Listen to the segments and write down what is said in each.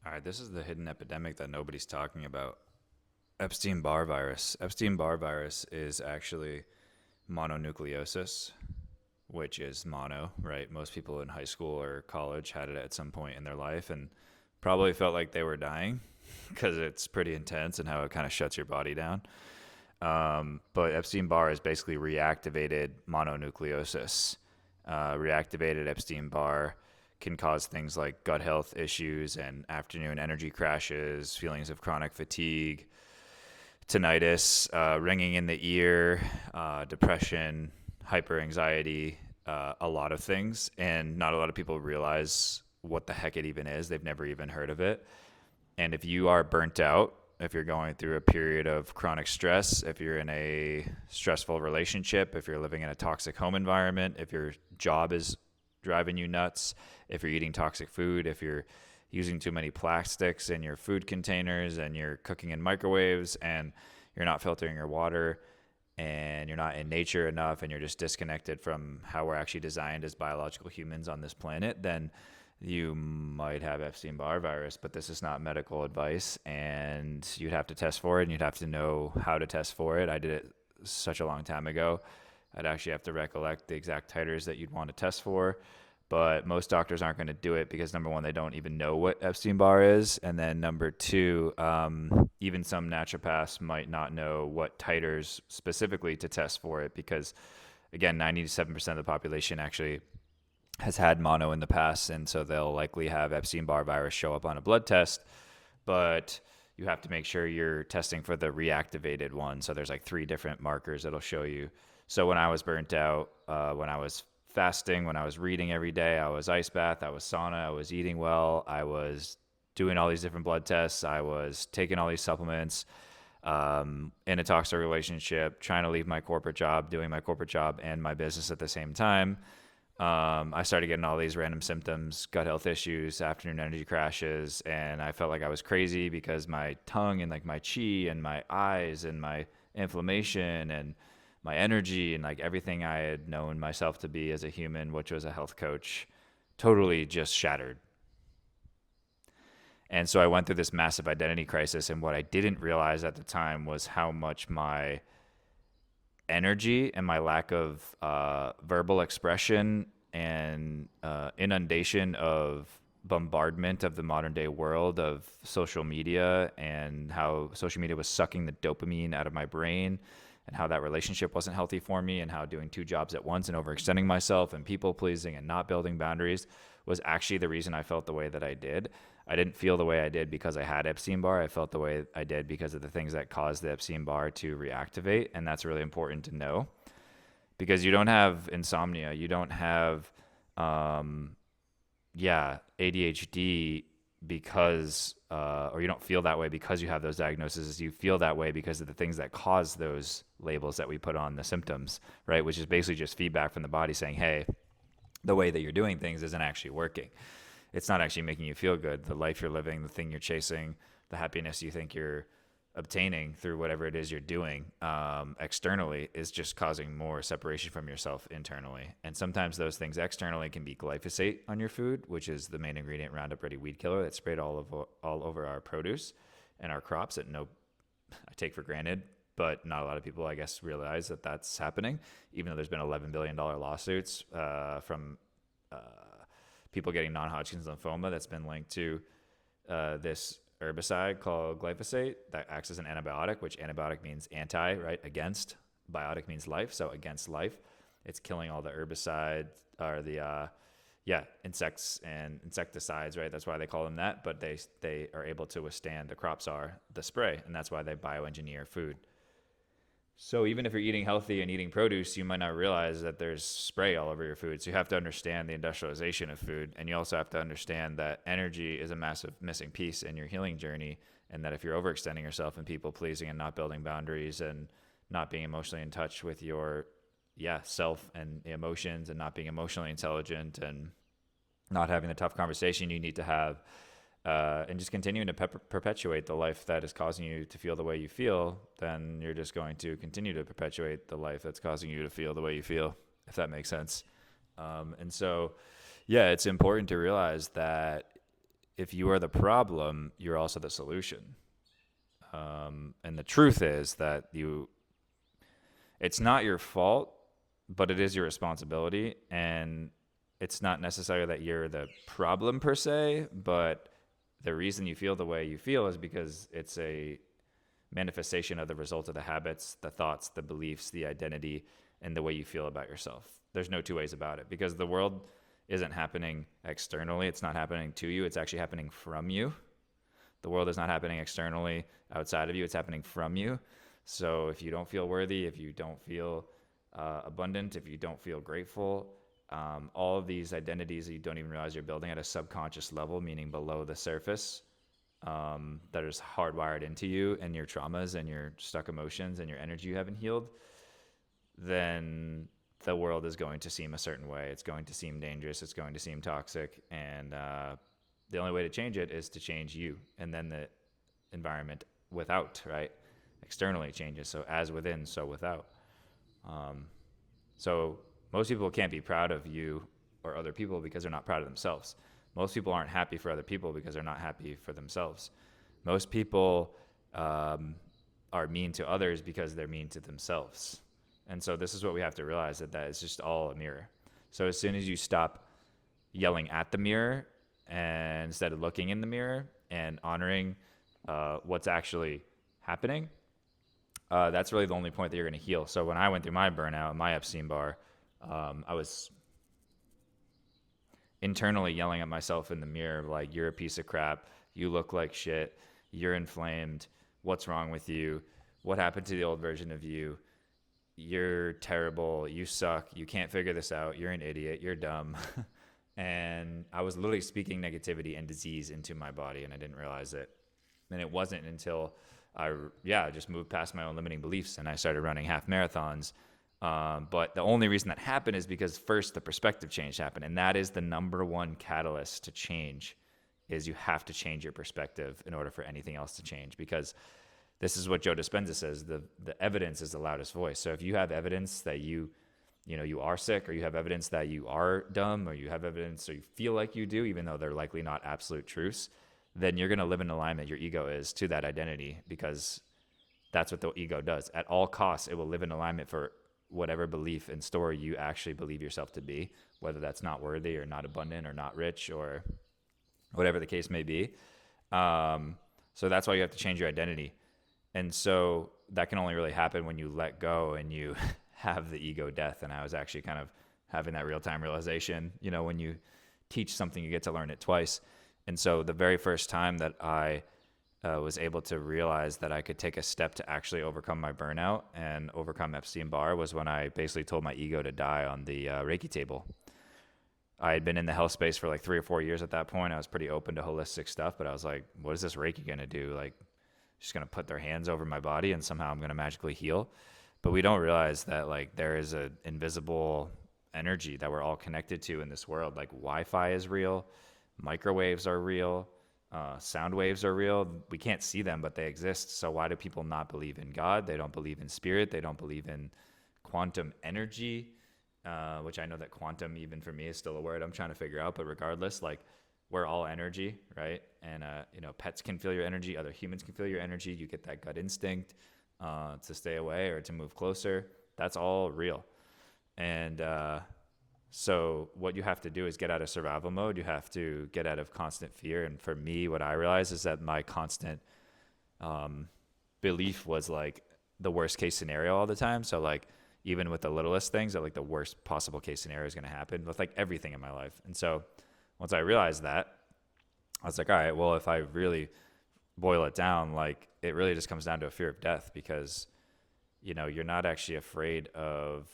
All right, this is the hidden epidemic that nobody's talking about. Epstein-Barr virus. Epstein-Barr virus is actually mononucleosis, which is mono, right? Most people in high school or college had it at some point in their life and probably felt like they were dying because it's pretty intense and how it kind of shuts your body down. But Epstein-Barr is basically reactivated mononucleosis. Reactivated Epstein-Barr can cause things like gut health issues and afternoon energy crashes, feelings of chronic fatigue, tinnitus, ringing in the ear, depression, hyper anxiety, a lot of things. And not a lot of people realize what the heck it even is. They've never even heard of it. And if you are burnt out, if you're going through a period of chronic stress, if you're in a stressful relationship, if you're living in a toxic home environment, if your job is driving you nuts, if you're eating toxic food, if you're using too many plastics in your food containers and you're cooking in microwaves and you're not filtering your water and you're not in nature enough and you're just disconnected from how we're actually designed as biological humans on this planet, then you might have Epstein-Barr virus, but this is not medical advice, and you'd have to test for it, and you'd have to know how to test for it. I did it such a long time ago. I'd actually have to recollect the exact titers that you'd want to test for, but most doctors aren't going to do it because, number one, they don't even know what Epstein-Barr is, and then number two, even some naturopaths might not know what titers specifically to test for it because, again, 97% of the population actually has had mono in the past, and so they'll likely have Epstein-Barr virus show up on a blood test, but you have to make sure you're testing for the reactivated one. So there's like 3 different markers that'll show you. So when I was burnt out, when I was fasting, when I was reading every day, I was ice bath, I was sauna, I was eating well, I was doing all these different blood tests, I was taking all these supplements, in a toxic relationship, trying to leave my corporate job, doing my corporate job and my business at the same time. I started getting all these random symptoms, gut health issues, afternoon energy crashes, and I felt like I was crazy because my tongue and like my chi and my eyes and my inflammation and my energy and like everything I had known myself to be as a human, which was a health coach, totally just shattered. And so I went through this massive identity crisis, and what I didn't realize at the time was how much my energy and my lack of verbal expression and inundation of bombardment of the modern day world of social media and how social media was sucking the dopamine out of my brain and how that relationship wasn't healthy for me and how doing 2 jobs at once and overextending myself and people pleasing and not building boundaries was actually the reason I felt the way that I did. I didn't feel the way I did because I had Epstein-Barr. I felt the way I did because of the things that caused the Epstein-Barr to reactivate. And that's really important to know because you don't have insomnia. You don't have, ADHD because, or you don't feel that way because you have those diagnoses. You feel that way because of the things that cause those labels that we put on the symptoms, right? Which is basically just feedback from the body saying, hey, the way that you're doing things isn't actually working. It's not actually making you feel good. The life you're living, the thing you're chasing, the happiness you think you're obtaining through whatever it is you're doing externally is just causing more separation from yourself internally. And sometimes those things externally can be glyphosate on your food, which is the main ingredient Roundup Ready weed killer that's sprayed all over our produce and our crops that I take for granted. But not a lot of people, I guess, realize that that's happening, even though there's been $11 billion lawsuits from people getting non-Hodgkin's lymphoma that's been linked to this herbicide called glyphosate that acts as an antibiotic, which antibiotic means anti, right? Against. Biotic means life, so against life. It's killing all the herbicides or the insects and insecticides, right? That's why they call them that, but they are able to withstand, the crops are, the spray, and that's why they bioengineer food. So even if you're eating healthy and eating produce, you might not realize that there's spray all over your food. So you have to understand the industrialization of food. And you also have to understand that energy is a massive missing piece in your healing journey. And that if you're overextending yourself and people pleasing and not building boundaries and not being emotionally in touch with your self and emotions and not being emotionally intelligent and not having the tough conversation you need to have, and just continuing to perpetuate the life that is causing you to feel the way you feel, then you're just going to continue to perpetuate the life that's causing you to feel the way you feel, if that makes sense. And so, it's important to realize that if you are the problem, you're also the solution. And the truth is that it's not your fault, but it is your responsibility. And it's not necessarily that you're the problem per se, but the reason you feel the way you feel is because it's a manifestation of the result of the habits, the thoughts, the beliefs, the identity, and the way you feel about yourself. There's no two ways about it, because the world isn't happening externally. It's not happening to you. It's actually happening from you. The world is not happening externally outside of you. It's happening from you. So if you don't feel worthy, if you don't feel abundant, if you don't feel grateful, all of these identities that you don't even realize you're building at a subconscious level, meaning below the surface, that is hardwired into you, and your traumas and your stuck emotions and your energy you haven't healed, then the world is going to seem a certain way. It's going to seem dangerous. It's going to seem toxic. And the only way to change it is to change you. And then the environment without, right? Externally changes. So as within, so without. So most people can't be proud of you or other people because they're not proud of themselves. Most people aren't happy for other people because they're not happy for themselves. Most people are mean to others because they're mean to themselves. And so this is what we have to realize, that it's just all a mirror. So as soon as you stop yelling at the mirror, and instead of looking in the mirror and honoring what's actually happening, that's really the only point that you're going to heal. So when I went through my burnout, my Epstein-Barr, I was internally yelling at myself in the mirror, like, you're a piece of crap, you look like shit, you're inflamed, what's wrong with you, what happened to the old version of you, you're terrible, you suck, you can't figure this out, you're an idiot, you're dumb. And I was literally speaking negativity and disease into my body, and I didn't realize it. And it wasn't until I just moved past my own limiting beliefs and I started running half marathons. But the only reason that happened is because first the perspective change happened. And that is the number one catalyst to change, is you have to change your perspective in order for anything else to change. Because this is what Joe Dispenza says, the evidence is the loudest voice. So if you have evidence that you are sick, or you have evidence that you are dumb, or you have evidence, or you feel like you do, even though they're likely not absolute truths, then you're going to live in alignment, your ego is, to that identity, because that's what the ego does. At all costs, it will live in alignment for whatever belief and story you actually believe yourself to be, whether that's not worthy or not abundant or not rich or whatever the case may be. So that's why you have to change your identity. And so that can only really happen when you let go and you have the ego death. And I was actually kind of having that real-time realization. When you teach something, you get to learn it twice. And so the very first time that I was able to realize that I could take a step to actually overcome my burnout and overcome Epstein-Barr was when I basically told my ego to die on the Reiki table. I had been in the health space for like 3 or 4 years at that point. I was pretty open to holistic stuff, but I was like, what is this Reiki going to do? Like, just going to put their hands over my body and somehow I'm going to magically heal. But we don't realize that, like, there is an invisible energy that we're all connected to in this world. Like, Wi-Fi is real, microwaves are real, sound waves are real. We can't see them, but they exist. So why do people not believe in God? They don't believe in spirit. They don't believe in quantum energy, which I know that quantum, even for me, is still a word I'm trying to figure out. But regardless, like, we're all energy, right? And, pets can feel your energy. Other humans can feel your energy. You get that gut instinct to stay away or to move closer. That's all real. And so what you have to do is get out of survival mode. You have to get out of constant fear. And for me, what I realized is that my constant belief was like the worst case scenario all the time. So like, even with the littlest things, that like the worst possible case scenario is going to happen with like everything in my life. And so once I realized that, I was like, all right, well, if I really boil it down, like, it really just comes down to a fear of death, because, you're not actually afraid of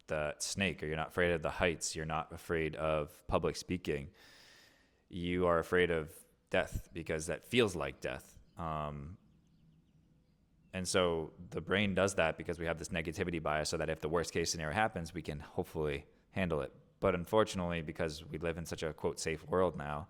the snake, or you're not afraid of the heights. You're not afraid of public speaking. You are afraid of death because that feels like death. And so the brain does that because we have this negativity bias, so that if the worst case scenario happens, we can hopefully handle it. But unfortunately, because we live in such a, quote, safe world now,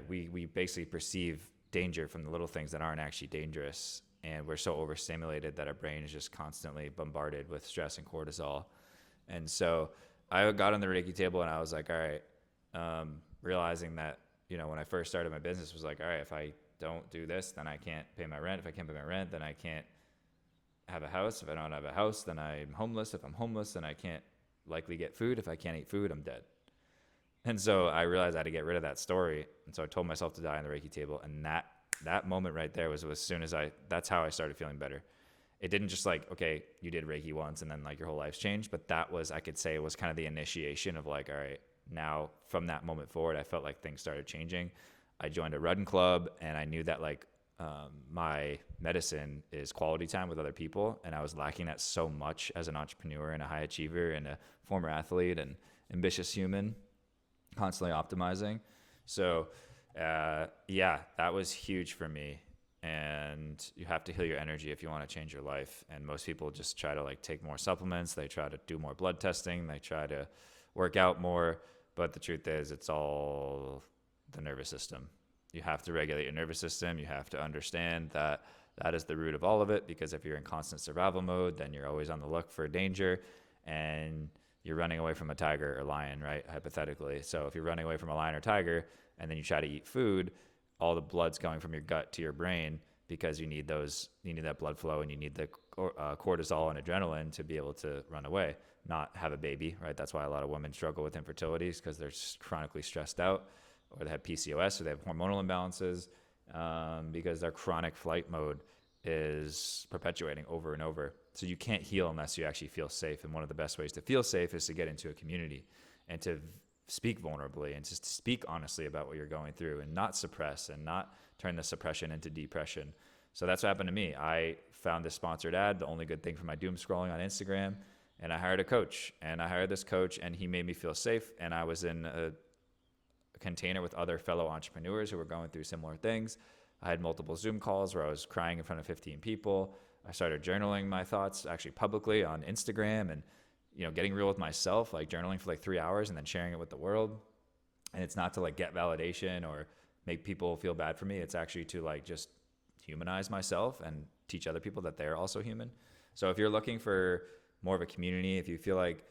we basically perceive danger from the little things that aren't actually dangerous. And we're so overstimulated that our brain is just constantly bombarded with stress and cortisol. And so I got on the Reiki table and I was like, all right, realizing that, when I first started my business was like, all right, if I don't do this, then I can't pay my rent. If I can't pay my rent, then I can't have a house. If I don't have a house, then I'm homeless. If I'm homeless, then I can't likely get food. If I can't eat food, I'm dead. And so I realized I had to get rid of that story. And so I told myself to die on the Reiki table. And that moment right there was as soon as that's how I started feeling better. It didn't just like, okay, you did Reiki once and then like your whole life's changed. But that was, I could say it was kind of the initiation of like, all right, now from that moment forward, I felt like things started changing. I joined a running club and I knew that like my medicine is quality time with other people. And I was lacking that so much as an entrepreneur and a high achiever and a former athlete and ambitious human, constantly optimizing. So yeah, that was huge for me. And you have to heal your energy if you want to change your life. And most people just try to like take more supplements. They try to do more blood testing. They try to work out more. But the truth is, it's all the nervous system. You have to regulate your nervous system. You have to understand that that is the root of all of it, because if you're in constant survival mode, then you're always on the look for danger and you're running away from a tiger or lion, right? Hypothetically. So if you're running away from a lion or tiger and then you try to eat food, all the blood's going from your gut to your brain because you need that blood flow and you need the cortisol and adrenaline to be able to run away, not have a baby, right? That's why a lot of women struggle with infertility, because they're chronically stressed out, or they have PCOS, or they have hormonal imbalances, because their chronic flight mode is perpetuating over and over. So you can't heal unless you actually feel safe. And one of the best ways to feel safe is to get into a community and to speak vulnerably and just to speak honestly about what you're going through and not suppress and not turn the suppression into depression. So that's what happened to me. I found this sponsored ad, the only good thing for my doom scrolling on Instagram, and I hired a coach. And I hired this coach and he made me feel safe. And I was in a container with other fellow entrepreneurs who were going through similar things. I had multiple Zoom calls where I was crying in front of 15 people. I started journaling my thoughts actually publicly on Instagram and, getting real with myself, like journaling for like 3 hours and then sharing it with the world. And it's not to like get validation or make people feel bad for me. It's actually to like just humanize myself and teach other people that they're also human. So if you're looking for more of a community, if you feel like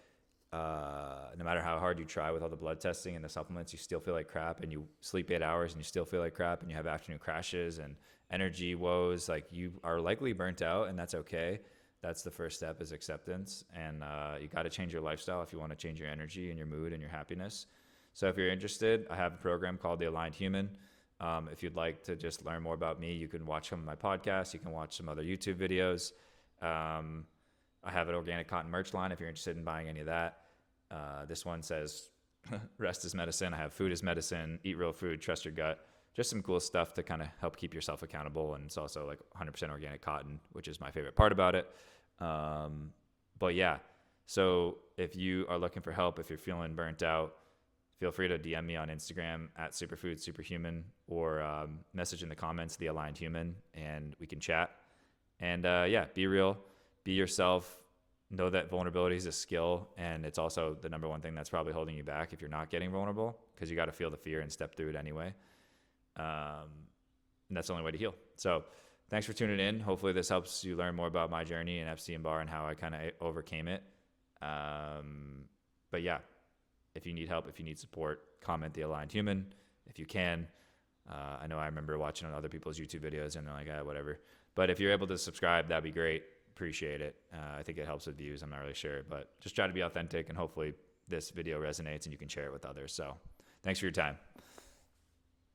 no matter how hard you try with all the blood testing and the supplements, you still feel like crap, and you sleep 8 hours and you still feel like crap, and you have afternoon crashes and energy woes, like you are likely burnt out, and that's okay. That's the first step, is acceptance. And you got to change your lifestyle if you want to change your energy and your mood and your happiness. So if you're interested, I have a program called The Aligned Human. If you'd like to just learn more about me, you can watch some of my podcasts. You can watch some other YouTube videos. I have an organic cotton merch line if you're interested in buying any of that. This one says, rest is medicine. I have food is medicine, eat real food, trust your gut. Just some cool stuff to kind of help keep yourself accountable. And it's also like 100% organic cotton, which is my favorite part about it. But yeah, so if you are looking for help, if you're feeling burnt out, feel free to DM me on Instagram at superfoodsuperhuman, or message in the comments, The Aligned Human, and we can chat. And yeah, be real, be yourself. Know that vulnerability is a skill, and it's also the number one thing that's probably holding you back if you're not getting vulnerable, because you got to feel the fear and step through it anyway. And that's the only way to heal. So thanks for tuning in. Hopefully this helps you learn more about my journey and Epstein-Barr and how I kind of overcame it. But yeah, if you need help, if you need support, comment The Aligned Human if you can. I know I remember watching on other people's YouTube videos and they're like, whatever. But if you're able to subscribe, that'd be great. Appreciate it. I think it helps with views. I'm not really sure, but just try to be authentic, and hopefully this video resonates and you can share it with others. So thanks for your time.